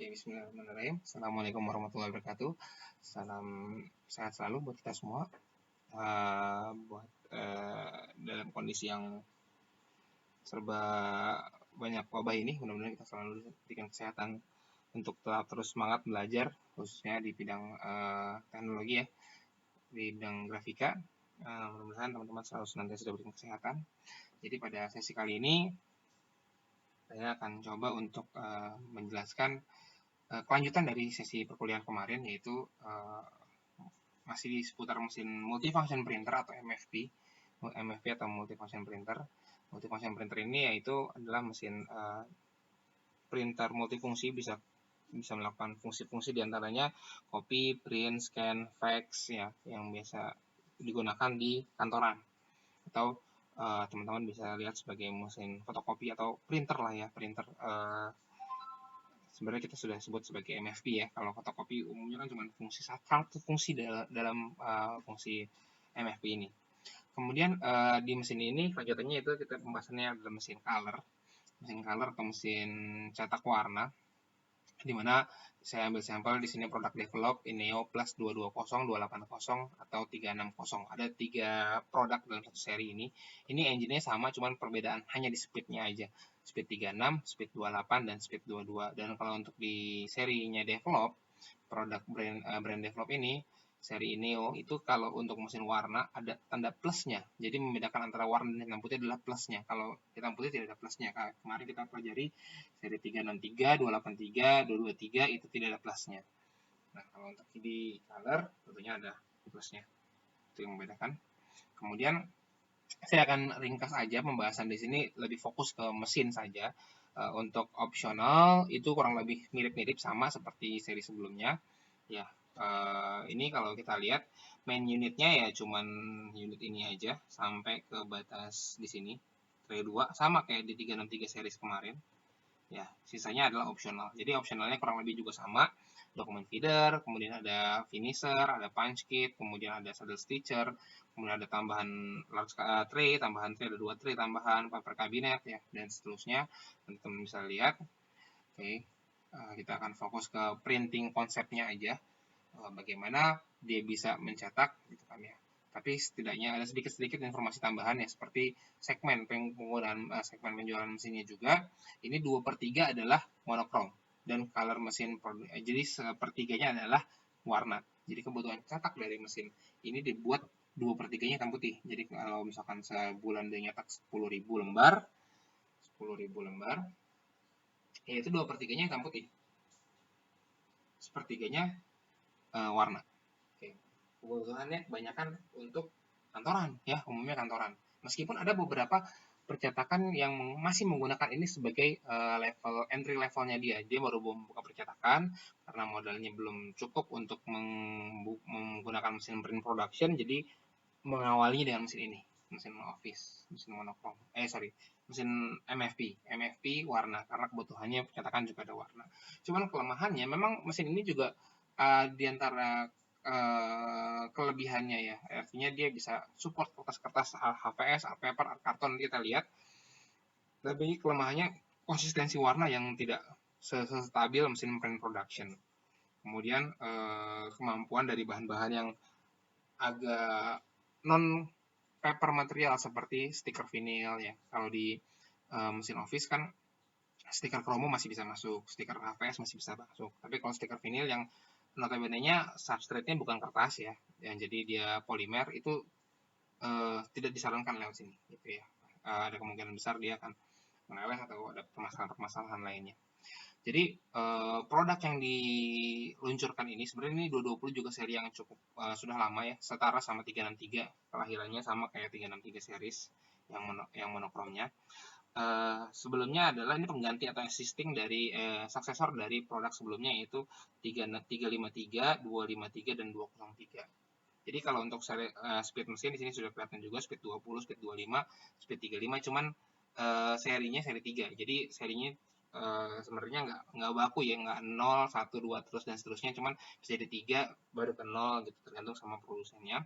Oke, bismillahirrahmanirrahim. Assalamualaikum warahmatullahi wabarakatuh. Salam sehat selalu buat kita semua. Dalam kondisi yang serba banyak wabah ini, mudah-mudahan kita selalu diberikan kesehatan untuk tetap terus semangat belajar, khususnya di bidang teknologi ya, di bidang grafika. Mudah-mudahan teman-teman selalu senantiasa diberikan kesehatan. Jadi pada sesi kali ini saya akan coba untuk menjelaskan kelanjutan dari sesi perkuliahan kemarin, yaitu masih di seputar mesin multifunction printer atau MFP atau multifunction printer. Multifunction printer ini yaitu adalah mesin printer multifungsi, bisa melakukan fungsi-fungsi diantaranya copy, print, scan, fax ya, yang biasa digunakan di kantoran, atau teman-teman bisa lihat sebagai mesin fotokopi atau printer lah ya, printer sebenarnya kita sudah sebut sebagai MFP ya. Kalau fotokopi umumnya kan cuma satu fungsi dalam fungsi MFP ini. Kemudian di mesin ini kelanjutannya itu kita pembahasannya adalah mesin color atau mesin cetak warna, di mana saya ambil sampel di sini produk develop Ineo Plus 220, 280 atau 360. Ada 3 produk dalam satu seri ini. Ini engine-nya sama, cuman perbedaan hanya di speed-nya aja. Speed 36, speed 28 dan speed 22. Dan kalau untuk di serinya develop, produk brand develop ini, seri Neo itu kalau untuk mesin warna ada tanda plusnya. Jadi membedakan antara warna dan hitam putih adalah plusnya. Kalau hitam putih tidak ada plusnya. Kemarin kita pelajari seri 363, 283, 223 itu tidak ada plusnya. Nah, kalau untuk di color tentunya ada plusnya. Itu yang membedakan. Kemudian saya akan ringkas aja pembahasan di sini, lebih fokus ke mesin saja. Untuk opsional itu kurang lebih mirip-mirip sama seperti seri sebelumnya. Ya, ini kalau kita lihat main unitnya ya cuman unit ini aja sampai ke batas di sini. Tray 2 sama kayak di 363 series kemarin. Ya, sisanya adalah opsional. Jadi opsionalnya kurang lebih juga sama. Dokumen feeder, kemudian ada finisher, ada punch kit, kemudian ada saddle stitcher, kemudian ada tambahan large tray, tambahan tray, ada 2 tray tambahan, paper kabinet ya, dan seterusnya. Teman-teman bisa lihat. Oke, kita akan fokus ke printing konsepnya aja. Bagaimana dia bisa mencetak gitu kan ya. Tapi setidaknya ada sedikit-sedikit informasi tambahan ya, seperti segmen penggunaan segmen penjualan mesinnya juga. Ini 2/3 adalah monokrom dan color mesin, jadi sepertiganya adalah warna. Jadi kebutuhan cetak dari mesin ini dibuat 2/3-nya hitam putih. Jadi kalau misalkan sebulan dia nyetak 10.000 lembar, 10.000 lembar, ya itu 2/3-nya hitam putih. Sepertiganya warna. Oke. Kebutuhannya kebanyakan untuk kantoran ya, umumnya kantoran. Meskipun ada beberapa percetakan yang masih menggunakan ini sebagai level entry levelnya dia baru membuka percetakan karena modalnya belum cukup untuk menggunakan mesin print production, jadi mengawalinya dengan mesin ini, mesin office, mesin monokrom, mesin MFP warna, karena kebutuhannya percetakan juga ada warna. Cuman kelemahannya memang mesin ini juga diantara kelebihannya ya, artinya dia bisa support kertas-kertas HVS, paper, art karton kita lihat. Tapi kelemahannya konsistensi warna yang tidak stabil mesin print production. Kemudian kemampuan dari bahan-bahan yang agak non paper material seperti stiker vinil ya. Kalau di mesin office kan stiker kromo masih bisa masuk, stiker HVS masih bisa masuk. Tapi kalau stiker vinil yang notabene-nya substrate-nya bukan kertas ya, yang jadi dia polimer, itu tidak disarankan lewat sini gitu ya. Ada kemungkinan besar dia akan meleleh atau ada permasalahan lainnya. Jadi produk yang diluncurkan ini sebenarnya ini 220 juga seri yang cukup sudah lama ya, setara sama 363, kelahirannya sama kayak 363 series yang monokromnya. Sebelumnya adalah ini pengganti atau existing dari suksesor dari produk sebelumnya, yaitu 353, 253 dan 203. Jadi kalau untuk speed mesin di sini sudah kelihatan juga speed 20, speed 25, speed 35, cuman serinya seri 3. Jadi serinya sebenarnya nggak baku ya, nggak 0, 1, 2 terus dan seterusnya, cuman bisa jadi 3 baru ke 0 gitu, tergantung sama produsennya.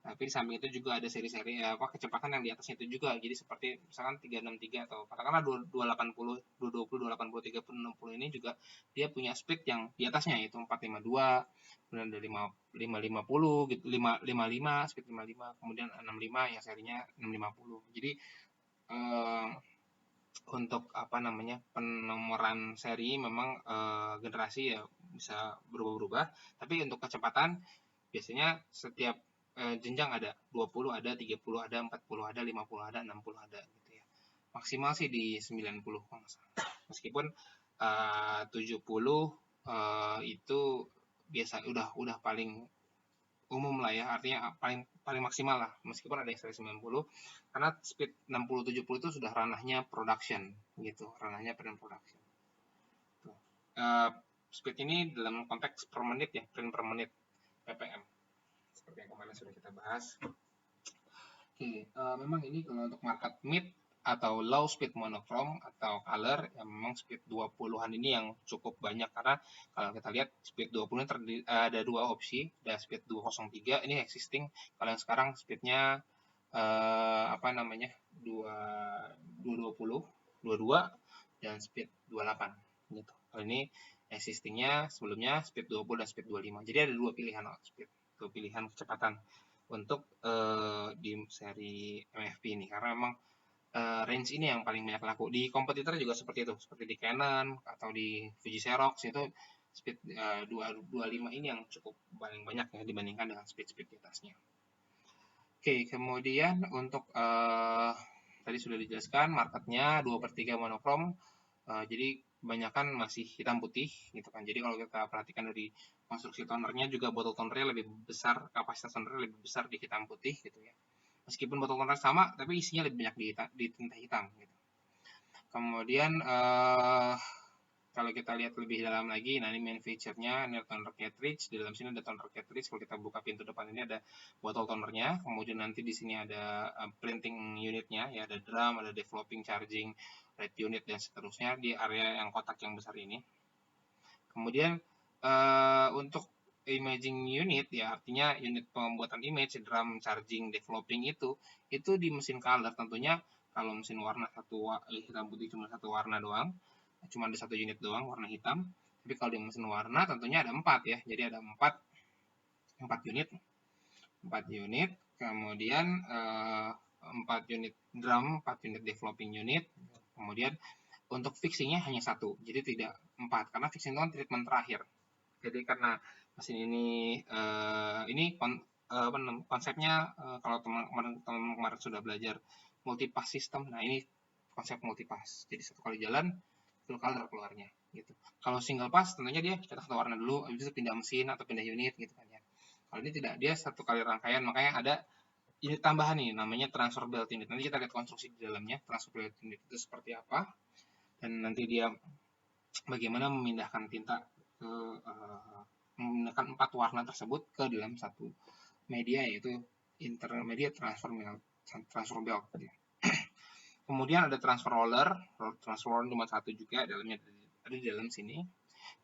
Tapi di samping itu juga ada seri-seri kecepatan yang di atasnya itu juga. Jadi seperti misalkan 363 atau katakanlah 280, 220, 280, 30, 60 ini juga dia punya speed yang di atasnya, yaitu 452, kemudian ada 550 gitu, 555, speed 55, kemudian 65 yang serinya 650. Jadi eh, untuk penomoran seri memang generasi ya bisa berubah-ubah, tapi untuk kecepatan biasanya setiap jenjang ada 20, ada 30, ada 40, ada 50, ada 60, ada gitu ya. Maksimal sih di 90 kalau nggak salah. Meskipun 70 itu biasa udah paling umum lah ya, artinya paling paling maksimal lah, meskipun ada yang 90, karena speed 60 70 itu sudah ranahnya production gitu, ranahnya production. Tuh. Speed ini dalam konteks per menit ya, print per menit ppm, seperti yang kemarin sudah kita bahas. Oke, memang ini kalau untuk market mid atau low speed monochrome atau color, yang memang speed 20-an ini yang cukup banyak, karena kalau kita lihat speed 20 ini ada dua opsi, ada speed 203 ini existing, kalau yang sekarang speednya 220, 22 dan speed 28 gitu. Kalau ini existingnya sebelumnya speed 20 dan speed 25. Jadi ada dua pilihan speed, dua pilihan kecepatan untuk di seri MFP ini, karena memang range ini yang paling banyak laku. Di kompetitor juga seperti itu, seperti di Canon atau di Fuji Xerox itu speed 225 ini yang cukup paling banyak ya dibandingkan dengan speed-speed di atasnya. Oke, kemudian untuk tadi sudah dijelaskan marketnya 2/3 monokrom, jadi kebanyakan masih hitam putih gitu kan. Jadi kalau kita perhatikan dari konstruksi tonernya juga, botol tonernya lebih besar, kapasitas tonernya lebih besar di hitam putih gitu ya. Meskipun botol toner sama, tapi isinya lebih banyak di tinta hitam gitu. Kemudian kalau kita lihat lebih dalam lagi, nah ini main feature-nya, ini toner cartridge. Di dalam sini ada toner cartridge. Kalau kita buka pintu depan ini ada botol tonernya. Kemudian nanti di sini ada printing unitnya, ya ada drum, ada developing, charging, red unit dan seterusnya di area yang kotak yang besar ini. Kemudian untuk imaging unit, ya artinya unit pembuatan image, drum, charging, developing itu di mesin color tentunya. Kalau mesin warna hitam putih cuma satu warna doang, cuma ada satu unit doang warna hitam. Tapi kalau di mesin warna tentunya ada 4 ya, jadi ada 4 unit, kemudian 4 unit drum, 4 unit developing unit, kemudian untuk fixingnya hanya satu, jadi tidak 4, karena fixing itu kan treatment terakhir. Jadi karena mesin ini konsepnya, kalau teman-teman kemarin sudah belajar multipass system, nah ini konsep multipass. Jadi satu kali jalan full color keluarnya gitu. Kalau single pass tentunya dia cetak satu warna dulu, habis itu pindah mesin atau pindah unit gitu kan ya. Kalau ini tidak, dia satu kali rangkaian, makanya ada unit tambahan nih namanya transfer belt unit. Nanti kita lihat konstruksi di dalamnya transfer belt unit itu seperti apa, dan nanti dia bagaimana memindahkan tinta ke memindahkan 4 warna tersebut ke dalam satu media, yaitu intermediate transfer belt. Kemudian ada transfer roller cuma satu juga, dalamnya ada di dalam sini.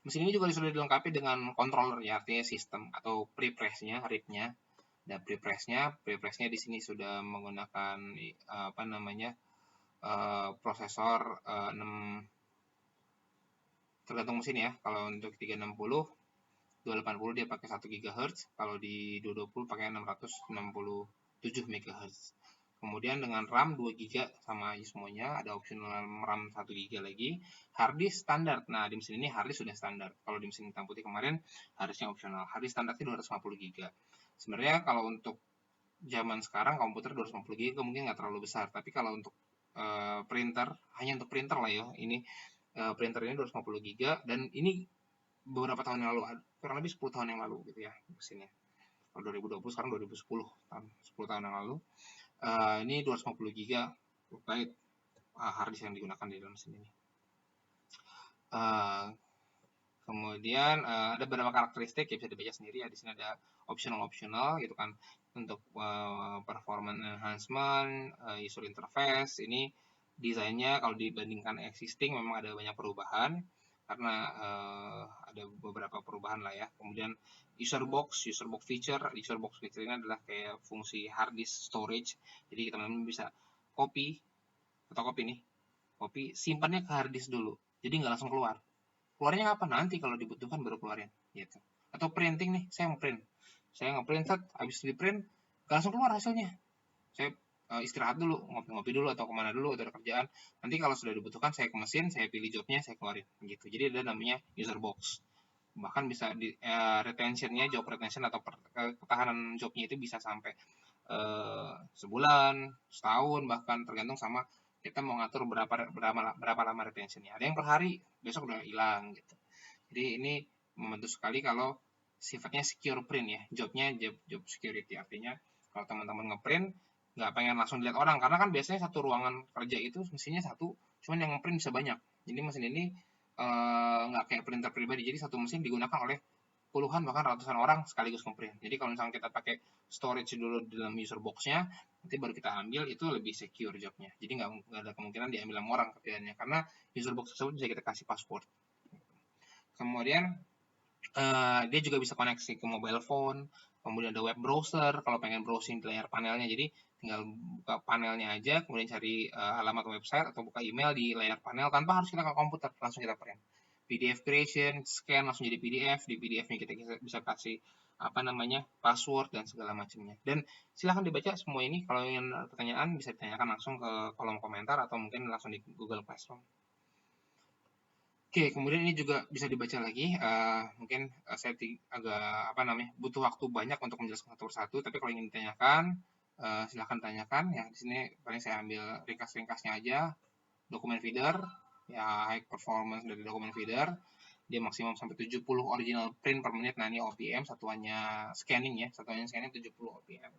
Mesin ini juga sudah dilengkapi dengan controller ya, artinya sistem atau prepress-nya, RIP-nya. Ada prepress-nya di sini sudah menggunakan prosesor 6, tergantung mesin ya. Kalau untuk 360, 280 dia pakai 1 GHz, kalau di 220 pakai 667 MHz. Kemudian dengan RAM 2 GB sama aja semuanya, ada optional RAM 1 GB lagi. Harddisk standar. Nah, di mesin ini harddisk sudah standar. Kalau di mesin hitam putih kemarin harddisknya optional. Harddisk standarnya 250 GB. Sebenarnya kalau untuk zaman sekarang komputer 250 GB mungkin nggak terlalu besar, tapi kalau untuk printer, hanya untuk printer lah ya. Ini printer ini 250 GB, dan ini beberapa tahun yang lalu, kurang lebih 10 tahun yang lalu gitu ya mesinnya. Kalau 2020 sekarang 2010, 10 tahun yang lalu. Ini 250 GB byte harddisk yang digunakan di dalam mesin ini. Kemudian ada beberapa karakteristik yang bisa dibaca sendiri ya. Di sini ada optional gitu kan, untuk performance enhancement, user interface. Ini desainnya kalau dibandingkan existing memang ada banyak perubahan. karena ada beberapa perubahan lah ya. Kemudian user box feature ini adalah kayak fungsi hard disk storage. Jadi teman-teman bisa copy nih, simpannya ke hard disk dulu. Jadi nggak langsung keluar. Keluarnya kapan? Nanti kalau dibutuhkan baru keluarin gitu. Atau printing nih, saya nge-print habis di print nggak langsung keluar hasilnya. Saya istirahat dulu, ngopi-ngopi dulu atau kemana dulu, atau ada kerjaan. Nanti kalau sudah dibutuhkan saya ke mesin, saya pilih jobnya, saya keluarin gitu. Jadi ada namanya user box. Bahkan bisa di retentionnya, job retention atau ketahanan jobnya itu bisa sampai sebulan, setahun, bahkan tergantung sama kita mau ngatur berapa lama retentionnya. Ada yang per hari, besok udah hilang gitu. Jadi ini membantu sekali kalau sifatnya secure print ya, jobnya job security. Artinya kalau teman-teman ngeprint nggak pengen langsung dilihat orang, karena kan biasanya satu ruangan kerja itu mesinnya satu, cuman yang ngeprint bisa banyak. Jadi mesin ini nggak kayak printer pribadi, jadi satu mesin digunakan oleh puluhan bahkan ratusan orang sekaligus ngeprint. Jadi kalau misalnya kita pakai storage dulu dalam user box-nya, nanti baru kita ambil, itu lebih secure jobnya. Jadi nggak ada kemungkinan diambil sama orang kerjaannya, karena user box tersebut bisa kita kasih password. Kemudian dia juga bisa koneksi ke mobile phone, kemudian ada web browser kalau pengen browsing di layar panelnya. Jadi tinggal buka panelnya aja, kemudian cari alamat website atau buka email di layar panel tanpa harus kita ke komputer, langsung kita print. PDF creation, scan langsung jadi PDF, di PDF-nya kita bisa kasih password dan segala macamnya. Dan silahkan dibaca semua ini, kalau ingin pertanyaan bisa ditanyakan langsung ke kolom komentar atau mungkin langsung di Google Classroom. Oke, kemudian ini juga bisa dibaca lagi. Mungkin saya agak butuh waktu banyak untuk menjelaskan satu persatu. Tapi kalau ingin ditanyakan, silahkan tanyakan. Ya, di sini paling saya ambil ringkas-ringkasnya aja. Dokumen feeder, ya high performance dari dokumen feeder. Dia maksimum sampai 70 original print per menit. Nah, ini OPM, satuannya scanning ya. Satuannya scanning 70 OPM.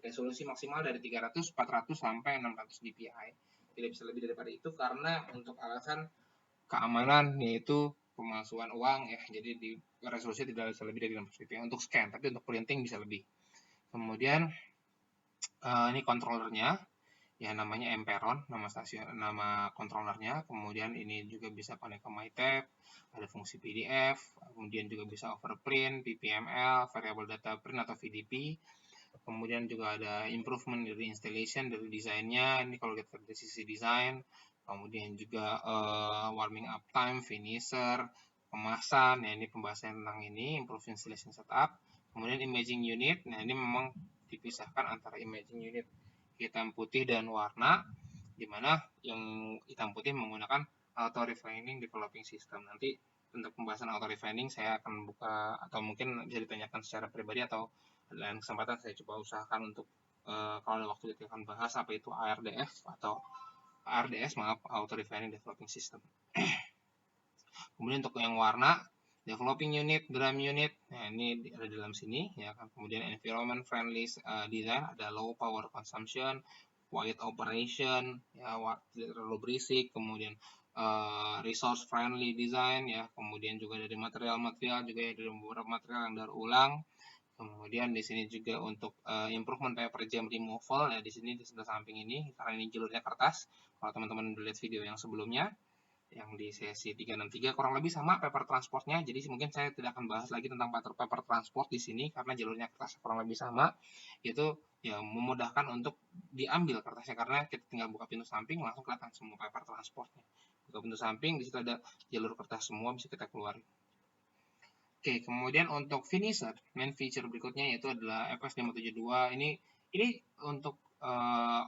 Resolusi maksimal dari 300, 400 sampai 600 dpi. Tidak bisa lebih daripada itu karena untuk alasan keamanan, yaitu pemalsuan uang ya. Jadi di resolusi tidak bisa lebih dari 600 dpi untuk scan, tapi untuk printing bisa lebih. Kemudian ini kontrolernya, ya namanya Emperon, nama kontrolernya. Kemudian ini juga bisa connect ke MyTab, ada fungsi PDF, kemudian juga bisa overprint, PPML, variable data print atau VDP. Kemudian juga ada improvement dari installation, dari desainnya. Ini kalau kita dari sisi desain. Kemudian juga warming up time, finisher, kemasan. Ya, ini pembahasan tentang ini, improve installation setup. Kemudian imaging unit. Nah, ini memang dipisahkan antara imaging unit hitam putih dan warna, dimana yang hitam putih menggunakan auto refining developing system. Nanti untuk pembahasan auto refining saya akan buka, atau mungkin bisa ditanyakan secara pribadi atau dalam kesempatan saya coba usahakan untuk kalau ada waktu kita akan bahas apa itu ARDS, auto refining developing system. Kemudian untuk yang warna, developing unit, drum unit, nah ini ada di dalam sini ya kan. Kemudian environment friendly design, ada low power consumption, quiet operation, ya tidak terlalu berisik. Kemudian resource friendly design ya. Kemudian juga dari material-material juga ya, dari beberapa material yang daur ulang. Kemudian di sini juga untuk improvement paper jam removal ya, di sini di sebelah samping ini karena ini jalurnya kertas. Kalau teman-teman lihat video yang sebelumnya, yang di sesi 363 kurang lebih sama paper transportnya. Jadi mungkin saya tidak akan bahas lagi tentang paper transport di sini karena jalurnya kertas kurang lebih sama. Itu ya memudahkan untuk diambil kertasnya karena kita tinggal buka pintu samping langsung kelihatan semua paper transportnya. Buka pintu samping, di situ ada jalur kertas semua, bisa kita keluarin. Oke, kemudian untuk finisher, main feature berikutnya yaitu adalah FS572. Ini untuk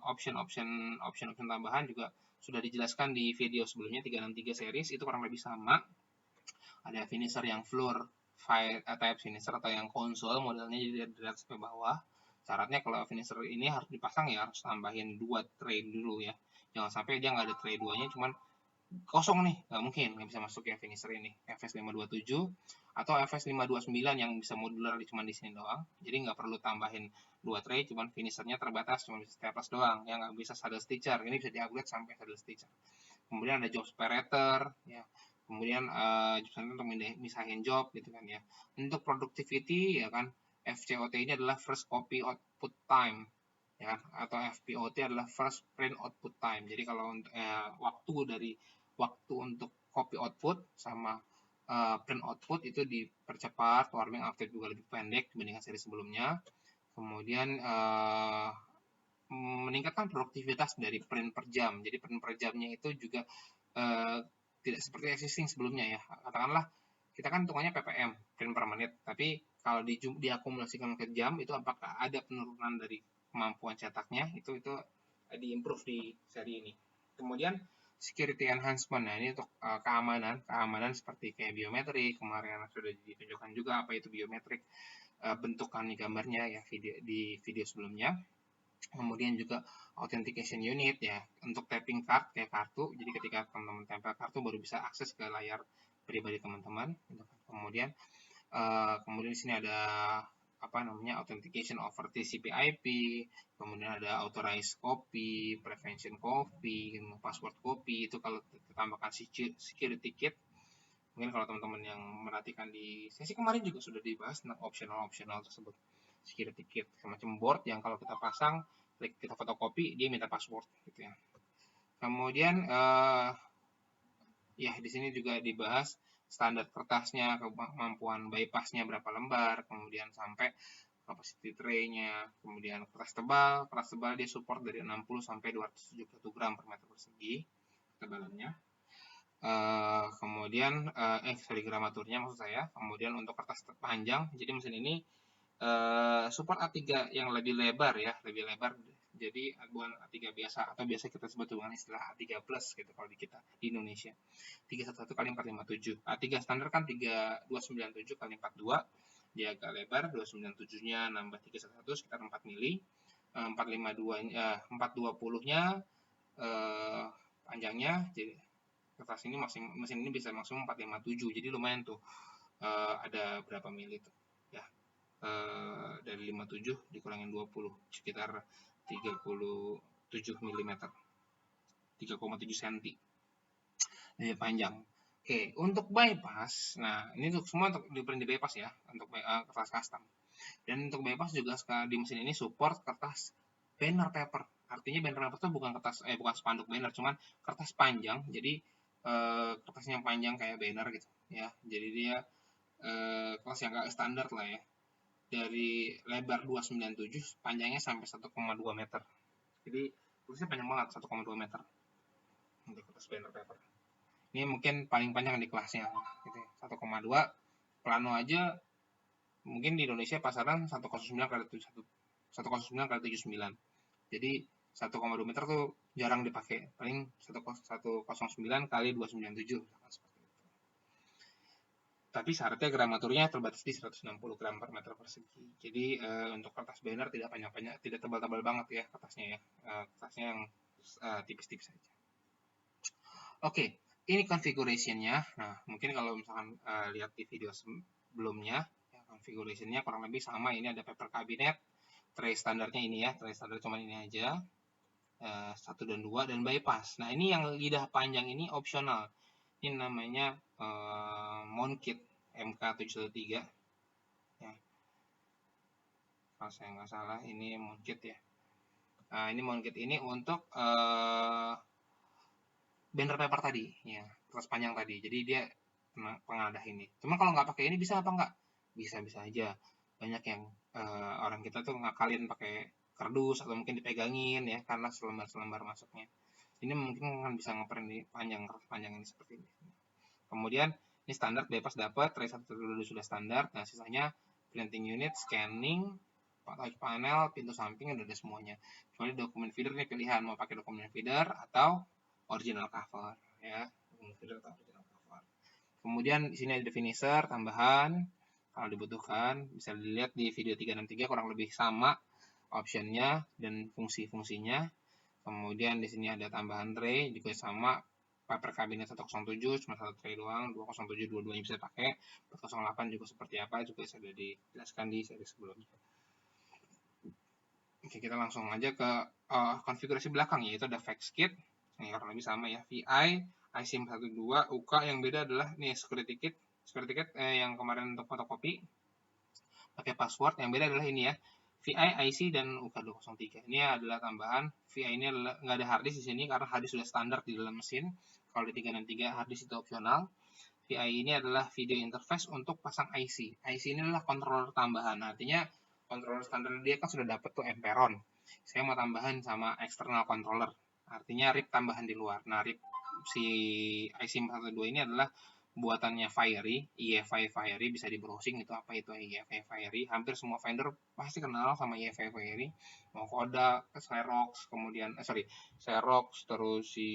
option tambahan juga sudah dijelaskan di video sebelumnya 363 series, itu kurang lebih sama. Ada finisher yang floor type finisher atau yang konsol modelnya, jadi dari atas sampai bawah. Syaratnya kalau finisher ini harus dipasang ya harus tambahin 2 tray dulu ya. Jangan sampai dia nggak ada tray 2-nya, cuman kosong nih, nggak mungkin, nggak bisa masuk ya finisher ini. FS527 atau FS529 yang bisa modular cuma di sini doang. Jadi nggak perlu tambahin 2 tray, cuman finishernya terbatas, cuma bisa staples doang. Yang nggak bisa saddle stitcher, ini bisa di-upgrade sampai saddle stitcher. Kemudian ada job separator, ya. Kemudian job untuk misahin job gitu kan ya. Untuk productivity ya kan, FCOT ini adalah first copy output time ya, atau FPOT adalah first print output time. Jadi kalau waktu untuk copy output sama print output itu dipercepat, warming update juga lebih pendek dibandingkan seri sebelumnya. Kemudian meningkatkan produktivitas dari print per jam. Jadi print per jamnya itu juga tidak seperti existing sebelumnya ya. Katakanlah kita kan hitungannya ppm, print per menit, tapi kalau diakumulasikan ke jam itu apakah ada penurunan dari kemampuan cetaknya, itu diimprove di seri ini. Kemudian security enhancement, nah ini untuk keamanan seperti kayak biometrik, kemarin sudah ditunjukkan juga apa itu biometrik, bentukan gambarnya ya di video sebelumnya. Kemudian juga authentication unit ya, untuk tapping card kayak kartu, jadi ketika teman-teman tempel kartu baru bisa akses ke layar pribadi teman-teman. Kemudian di sini ada authentication over TCP/IP, kemudian ada authorized copy, prevention copy, password copy. Itu kalau ditambahkan security kit. Mungkin kalau teman-teman yang merhatikan di sesi kemarin juga sudah dibahas tentang optional tersebut. Security kit semacam board yang kalau kita pasang, klik kita fotokopi, dia minta password gitu ya. Kemudian ya di sini juga dibahas standar kertasnya, kemampuan bypassnya berapa lembar, kemudian sampai capacity tray-nya, kemudian keras tebal dia support dari 60 sampai 271 gram per meter persegi ketebalannya. Kemudian gramaturnya maksud saya. Kemudian untuk kertas panjang, jadi mesin ini support A3 yang lebih lebar ya, jadi bukan A3 biasa, atau biasa kita sebut dengan istilah A3 plus gitu kalau di kita di Indonesia. 311 kali 457. A3 standar kan 3297 kali 42, dia agak lebar. 297-nya nambah 311 sekitar 4 mili. 420-nya panjangnya, jadi kertas ini mesin ini bisa maksimum 457, jadi lumayan tuh. Ada berapa mili tuh ya, dari 57 dikurangin 20 sekitar 37 mm, 3,7 cm lebih panjang. Oke, untuk bypass, nah ini untuk semua untuk di bypass ya, untuk kertas custom. Dan untuk bypass juga di mesin ini support kertas banner paper. Artinya banner paper itu bukan spanduk banner, cuman kertas panjang. Jadi kertasnya yang panjang kayak banner gitu ya. Jadi dia kelas yang agak standar lah ya. Dari lebar 297, panjangnya sampai 1,2 meter. Jadi tulisnya panjang banget, 1,2 meter untuk kertas banner paper. Ini mungkin paling panjang di kelasnya gitu ya. 1,2 plano aja mungkin di Indonesia pasaran 109 kali 79. Jadi 1,2 meter tuh jarang dipakai, paling 109 kali 297 seperti itu. Tapi syaratnya gramaturnya terbatas di 160 gram per meter persegi. Jadi untuk kertas banner tidak panjang-panjang, tidak tebal-tebal banget ya kertasnya ya. Kertasnya yang tipis-tipis saja. Oke, ini configuration-nya. Nah, mungkin kalau misalkan lihat di video sebelumnya, ya, configuration-nya kurang lebih sama. Ini ada paper cabinet, tray standarnya ini ya, tray standar cuma ini aja. 1 dan 2, dan bypass. Nah, ini yang lidah panjang ini opsional. Ini namanya mount kit MK713 ya. Kalau saya nggak salah ini mount kit ya. Nah, ini mount kit ini untuk banner paper tadi ya, kertas panjang tadi. Jadi dia pengadah ini. Cuma kalau nggak pakai ini bisa apa nggak? Bisa aja. Banyak yang orang kita tuh ngakalin pakai kardus atau mungkin dipegangin ya, karena selembar masuknya. Ini mungkin kan bisa ngeprint di kertas panjang ini seperti ini. Kemudian ini standar bypass dapat, tray 1 dulu sudah standar. Nah, sisanya printing unit, scanning, touch panel, pintu samping udah ada semuanya. Kecuali dokumen feeder ini pilihan mau pakai dokumen feeder atau original cover ya, dokumen feeder atau original cover. Kemudian di sini ada finisher tambahan kalau dibutuhkan, bisa dilihat di video 363 kurang lebih sama optionnya dan fungsi-fungsinya. Kemudian di sini ada tambahan tray juga sama, paper cabinet 107 cuma satu tray doang, 207 dua-duanya bisa pakai, 408 juga seperti apa juga sudah dijelaskan di seri sebelumnya. Oke, kita langsung aja ke konfigurasi belakang, yaitu ada fax kit, ini kurang lebih sama ya, VI, iSIM12, UK yang beda adalah nih security kit yang kemarin untuk fotokopi pakai password, yang beda adalah ini ya, VI, IC, dan UK203. Ini adalah tambahan. VI ini nggak ada harddisk di sini karena harddisk sudah standar di dalam mesin. Kalau di 363 hard disk itu opsional. VI ini adalah video interface untuk pasang IC. IC ini adalah controller tambahan. Artinya controller standar dia kan sudah dapat tuh Emperon. Saya mau tambahan sama external controller. Artinya RIP tambahan di luar. Nah, RIP si IC412 ini adalah buatannya Fiery, EFI Fiery, bisa di browsing itu apa itu EFI Fiery. Hampir semua vendor pasti kenal sama EFI Fiery. Mau Kodak, Xerox, kemudian Xerox, terus si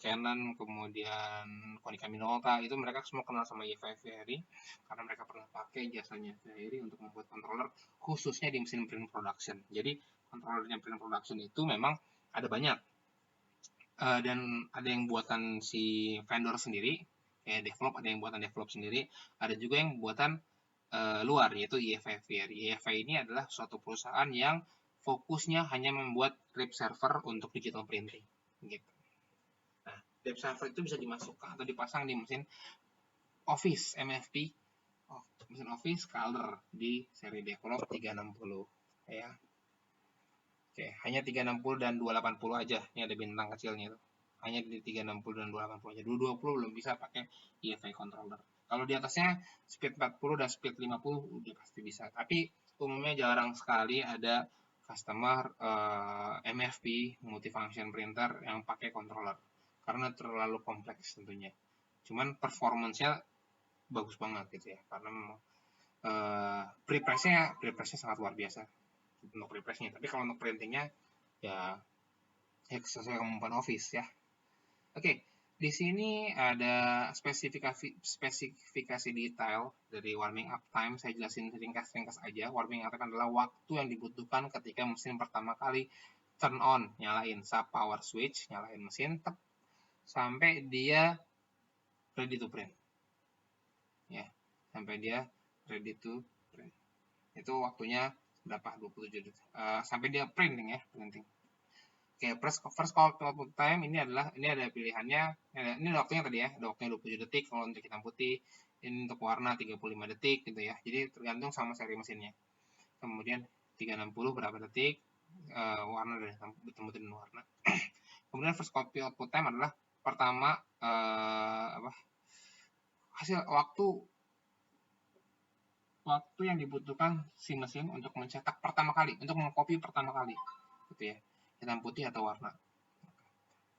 Canon, kemudian Konica Minolta, itu mereka semua kenal sama EFI Fiery karena mereka pernah pakai jasanya Fiery untuk membuat controller khususnya di mesin print production. Jadi controllernya print production itu memang ada banyak. Dan ada yang buatan si vendor sendiri, kayak develop, ada yang buatan develop sendiri, ada juga yang buatan luar, yaitu EFI Fiery. EFI ini adalah suatu perusahaan yang fokusnya hanya membuat RIP server untuk digital printing, gitu. Nah, RIP server itu bisa dimasukkan atau dipasang di mesin Office MFP, mesin Office Color di seri Develop 360, ya. Oke, hanya 360 dan 280 aja. Ini ada bintang kecilnya itu. Hanya di 360 dan 280 aja. 220 belum bisa pakai EFI controller. Kalau di atasnya speed 40 dan speed 50 udah pasti bisa. Tapi umumnya jarang sekali ada customer MFP multifunction printer yang pakai controller karena terlalu kompleks tentunya. Cuman performance-nya bagus banget gitu ya. Karena memang prepress-nya sangat luar biasa untuk refreshnya. Tapi kalau untuk printingnya ya sesuai kemampuan Office ya. Oke, di sini ada spesifikasi detail dari warming up time. Saya jelasin ringkas-ringkas aja. Warming up time adalah waktu yang dibutuhkan ketika mesin pertama kali turn on, nyalain sub power switch, nyalain mesin sampai dia ready to print. Ya, sampai dia ready to print. Itu waktunya berapa? 27 detik. Sampai dia printing ya, printing. Oke, first call to output time ini ada pilihannya. Ini ada waktunya tadi ya, ada waktunya 27 detik kalau untuk hitam putih. Ini untuk warna 35 detik gitu ya. Jadi tergantung sama seri mesinnya. Kemudian 360 berapa detik, warna dan hitam putih dan warna. Kemudian first copy output time adalah pertama hasil waktu yang dibutuhkan si mesin untuk mencetak pertama kali, untuk mengcopy pertama kali, gitu ya, hitam putih atau warna.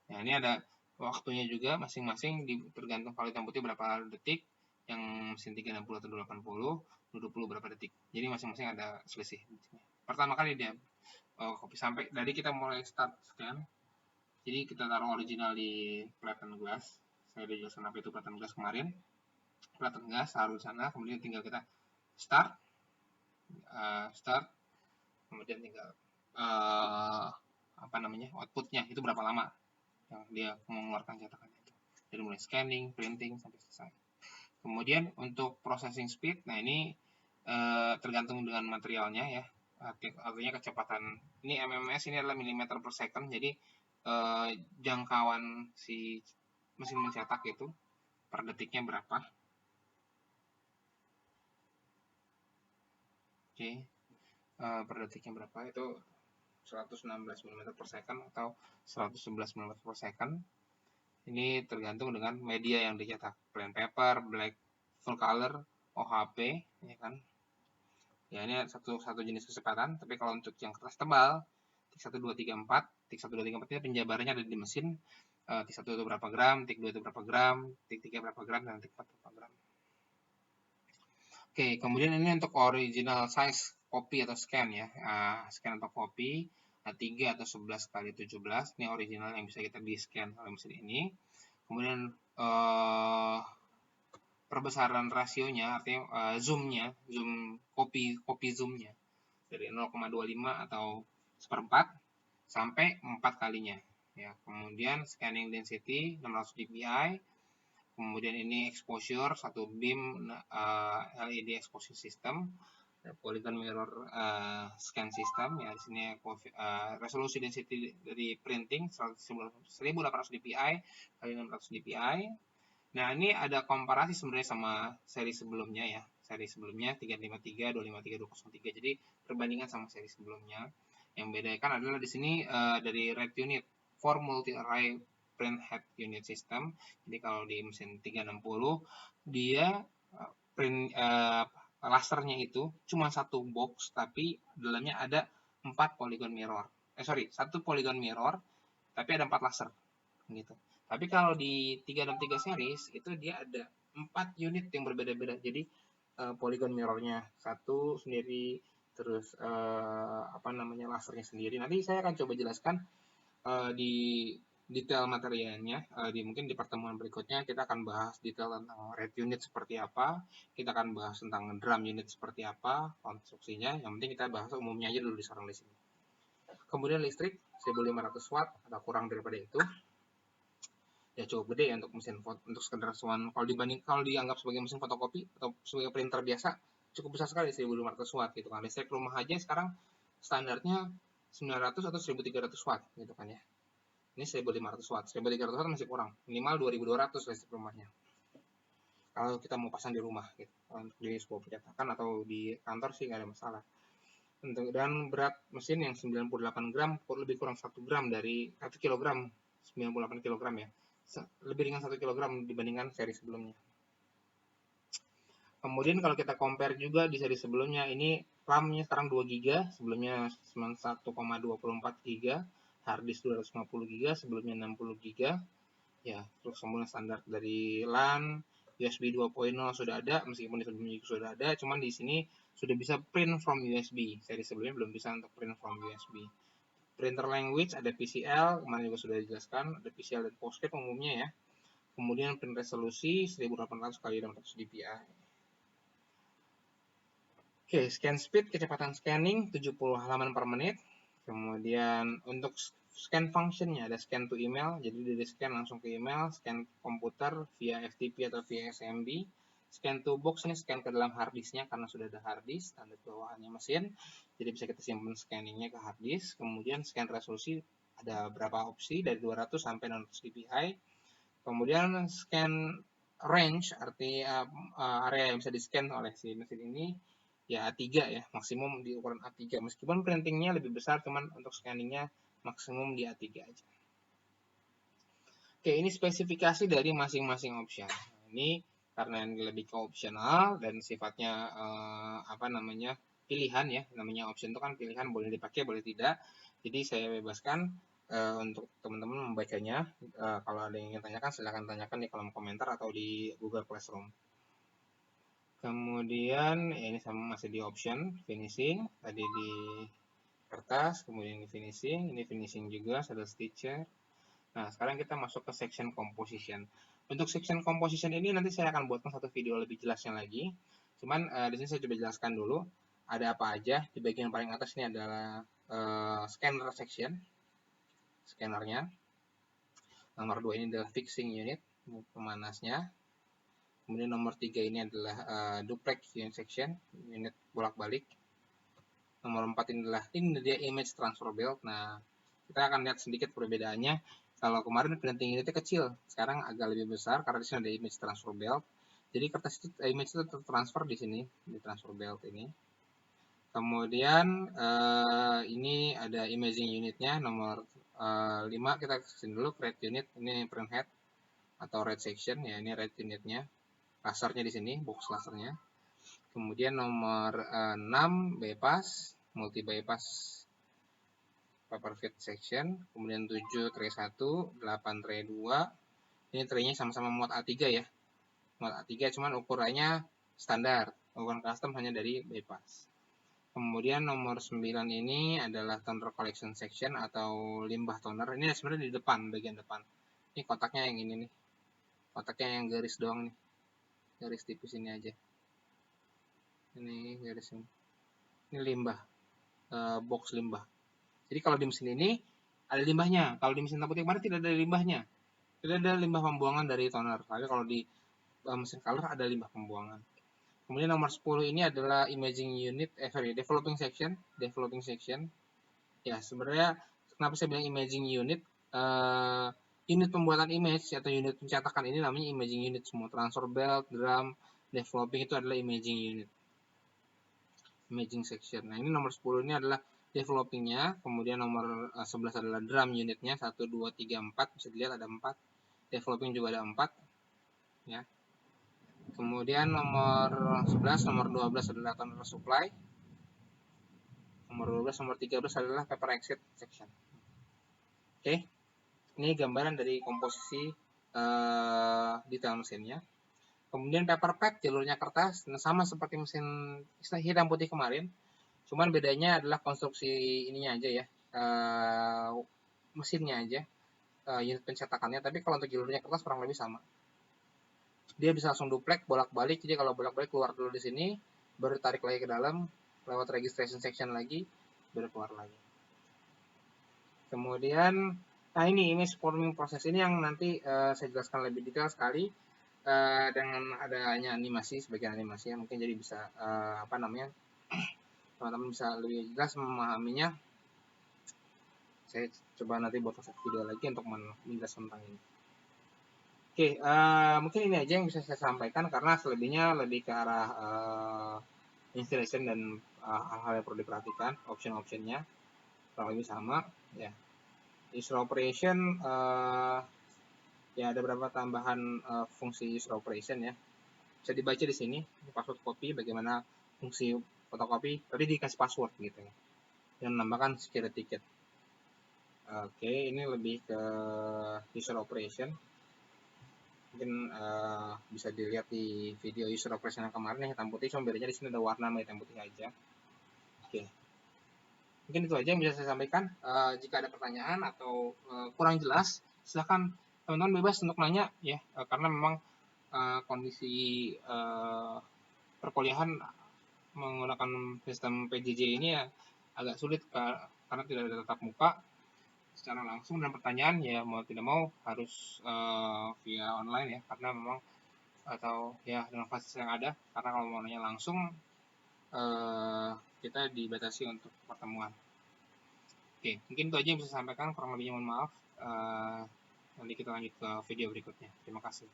Nah, ini ada waktunya juga masing-masing tergantung kalau hitam putih berapa detik, yang mesin 360 atau 280, 20 berapa detik. Jadi masing-masing ada selisih. Pertama kali dia copy sampai dari kita mulai start scan. Jadi kita taruh original di flatten glass. Saya udah jelaskan apa itu flatten glass kemarin. Flatten glass taruh di sana, kemudian tinggal kita start, kemudian tinggal outputnya itu berapa lama yang dia mengeluarkan cetakan itu, dari mulai scanning, printing sampai selesai. Kemudian untuk processing speed, nah ini tergantung dengan materialnya ya, artinya kecepatan. Ini MMS ini adalah millimeter per second, jadi jangkauan si mesin mencetak itu per detiknya berapa. Oke, per detiknya berapa itu 116 mm per second atau 111 mm per second. Ini tergantung dengan media yang dicetak, plain paper, black, full color, OHP, ya kan. Ya, ini satu jenis kecepatan, tapi kalau untuk yang kertas tebal, tik 1, 2, 3, 4, tik 1, 2, 3, 4 ini penjabarannya ada di mesin. Tik 1 itu berapa gram, tik 2 itu berapa gram, tik 3 berapa gram, dan tik 4 berapa gram. Oke, kemudian ini untuk original size copy atau scan ya. Scan atau copy 3 atau 11 kali 17. Ini original yang bisa kita di scan oleh mesin ini. Kemudian perbesaran rasionya, artinya zoom copy zoomnya dari 0,25 atau 1/4 sampai 4 kalinya. Ya, kemudian scanning density 600 dpi. Kemudian ini exposure, satu beam LED exposure system, polygon mirror scan system ya. Di sini resolusi density dari printing 1800 dpi kali 600 dpi. Nah, ini ada komparasi sebenarnya sama seri sebelumnya ya. Seri sebelumnya 353, 253, 203. Jadi perbandingan sama seri sebelumnya. Yang bedakan adalah di sini dari red unit for multi array print head unit system. Jadi kalau di mesin 360 dia print lasernya itu cuma satu box, tapi dalamnya ada 4 polygon mirror. Satu polygon mirror, tapi ada 4 laser gitu. Tapi kalau di 363 series itu dia ada 4 unit yang berbeda-beda. Jadi polygon mirrornya satu sendiri, terus lasernya sendiri. Nanti saya akan coba jelaskan di detail materialnya. Mungkin di pertemuan berikutnya kita akan bahas detail tentang red unit seperti apa, kita akan bahas tentang drum unit seperti apa konstruksinya. Yang penting kita bahas umumnya aja dulu sekarang di sini. Kemudian listrik 1500 watt atau kurang daripada itu. Ya cukup gede ya untuk mesin untuk sekedar kalau dianggap sebagai mesin fotokopi atau sebagai printer biasa cukup besar sekali 1500 watt gitu kan. Listrik rumah aja sekarang standarnya 900 atau 1300 watt gitu kan ya. Ini 1500 watt. 1300 watt masih kurang. Minimal 2200 listrik rumahnya. Kalau kita mau pasang di rumah gitu. Untuk di sebuah percetakan atau di kantor sih nggak ada masalah. Dan berat mesin yang 98 gram lebih kurang 1 gram dari 1 kg 98 kg ya. Lebih ringan 1 kg dibandingkan seri sebelumnya. Kemudian kalau kita compare juga di seri sebelumnya, ini RAM-nya sekarang 2 GB, sebelumnya 1,24 GB, hard disk 250 GB, sebelumnya 60 GB. Ya, terus kemudian standar dari LAN, USB 2.0 sudah ada, meskipun di sebelumnya sudah ada, cuman di sini sudah bisa print from USB. Seri sebelumnya belum bisa untuk print from USB. Printer language ada PCL, kemarin juga sudah dijelaskan, ada PCL dan PostScript umumnya ya. Kemudian print resolusi 1800 x 600 dpi. Oke, scan speed, kecepatan scanning 70 halaman per menit. Kemudian untuk scan functionnya ada scan to email, jadi dari scan langsung ke email, scan komputer via FTP atau via SMB. Scan to box ini scan ke dalam hard disknya karena sudah ada hard disk tanda bawahannya mesin, jadi bisa kita simpan scanningnya ke hard disk. Kemudian scan resolusi ada berapa opsi dari 200 sampai 600 dpi. Kemudian scan range arti area yang bisa di scan oleh si mesin ini ya A3 ya, maksimum di ukuran A3. Meskipun printingnya lebih besar, cuman untuk scanningnya maksimum di A3 aja. Oke, ini spesifikasi dari masing-masing option. Ini karena ini lebih ke optional dan sifatnya pilihan ya, namanya option itu kan pilihan, boleh dipakai boleh tidak. Jadi saya bebaskan untuk teman-teman membacanya. Kalau ada yang ingin tanyakan silahkan tanyakan di kolom komentar atau di Google Classroom. Kemudian ini sama masih di option finishing, tadi di kertas, kemudian di finishing, ini finishing juga, saddle stitcher. Nah, sekarang kita masuk ke section composition. Untuk section composition ini nanti saya akan buatkan satu video lebih jelasnya lagi. Cuman di sini saya coba jelaskan dulu ada apa aja. Di bagian paling atas ini adalah scanner section, scannernya. Nomor 2 ini adalah fixing unit, pemanasnya. Kemudian nomor 3 ini adalah duplex unit section, unit bolak-balik. Nomor 4 ini adalah dia image transfer belt. Nah, kita akan lihat sedikit perbedaannya. Kalau kemarin printing unitnya kecil, sekarang agak lebih besar karena di sini ada image transfer belt. Jadi kertas itu image itu tertransfer di sini, di transfer belt ini. Kemudian ini ada imaging unitnya nomor 5, kita kesini dulu, red unit, ini print head atau red section ya, ini red unitnya. Lasernya di sini, box lasernya. Kemudian nomor 6 bypass, multi bypass paper feed section. Kemudian 7 tray 1, 8 tray 2. Ini traynya sama-sama muat A3 ya. Muat A3 cuman ukurannya standar, ukuran custom hanya dari bypass. Kemudian nomor 9 ini adalah toner collection section atau limbah toner. Ini sebenarnya di depan, bagian depan. Ini kotaknya yang ini nih. Kotaknya yang garis doang nih. Garis tipis ini aja. Ini garis ini. Ini limbah. Box limbah. Jadi kalau di mesin ini ada limbahnya. Kalau di mesin putih kemarin tidak ada limbahnya. Tidak ada limbah pembuangan dari toner. Tapi kalau di mesin color ada limbah pembuangan. Kemudian nomor 10 ini adalah imaging unit, developing section. Developing section. Ya, sebenarnya kenapa saya bilang imaging unit? Unit pembuatan image atau unit pencetakan ini namanya imaging unit semua. Transfer belt, drum, developing itu adalah imaging unit. Imaging section. Nah, ini nomor 10 ini adalah developingnya, kemudian nomor 11 adalah drum unitnya, 1, 2, 3, 4, bisa dilihat ada 4, developing juga ada 4, ya. Kemudian nomor 11, nomor 12 adalah tuner supply, nomor 12, nomor 13 adalah paper exit section. Oke, ini gambaran dari komposisi detail mesinnya. Kemudian paper pad, jalurnya kertas, sama seperti mesin hitam putih kemarin, cuman bedanya adalah konstruksi ininya aja ya, mesinnya aja, unit pencetakannya. Tapi kalau untuk jalurnya kertas kurang lebih sama. Dia bisa langsung duplek, bolak-balik. Jadi kalau bolak-balik keluar dulu di sini, baru tarik lagi ke dalam, lewat registration section lagi, baru keluar lagi. Kemudian, nah ini image forming proses ini yang nanti saya jelaskan lebih detail sekali. Dengan adanya animasi, sebagian animasi ya, mungkin jadi bisa teman-teman bisa lebih jelas memahaminya. Saya coba nanti buat video lagi untuk menjelaskan tentang ini. Oke, mungkin ini aja yang bisa saya sampaikan, karena selebihnya lebih ke arah installation dan hal-hal yang perlu diperhatikan, option-optionnya kurang lebih sama ya. User operation, ya ada beberapa tambahan fungsi user operation ya. Bisa dibaca di sini, password copy, bagaimana fungsi fotokopi, tadi dikasih password gitu ya. Yang menambahkan security ticket. Oke, ini lebih ke user operation. Mungkin bisa dilihat di video user operation yang kemarin yang hitam putih, cuma bedanya di sini ada warna hitam putih aja. Oke. Mungkin itu aja yang bisa saya sampaikan. Jika ada pertanyaan atau kurang jelas, silakan teman-teman bebas untuk nanya ya, karena memang kondisi perkuliahan menggunakan sistem PJJ ini ya agak sulit karena tidak ada tatap muka secara langsung, dan pertanyaan ya mau tidak mau harus via online ya, karena memang atau ya dengan fasilitas yang ada, karena kalau mau nanya langsung kita dibatasi untuk pertemuan. Oke, mungkin itu aja yang bisa saya sampaikan, kurang lebihnya mohon maaf. Nanti kita lanjut ke video berikutnya. Terima kasih.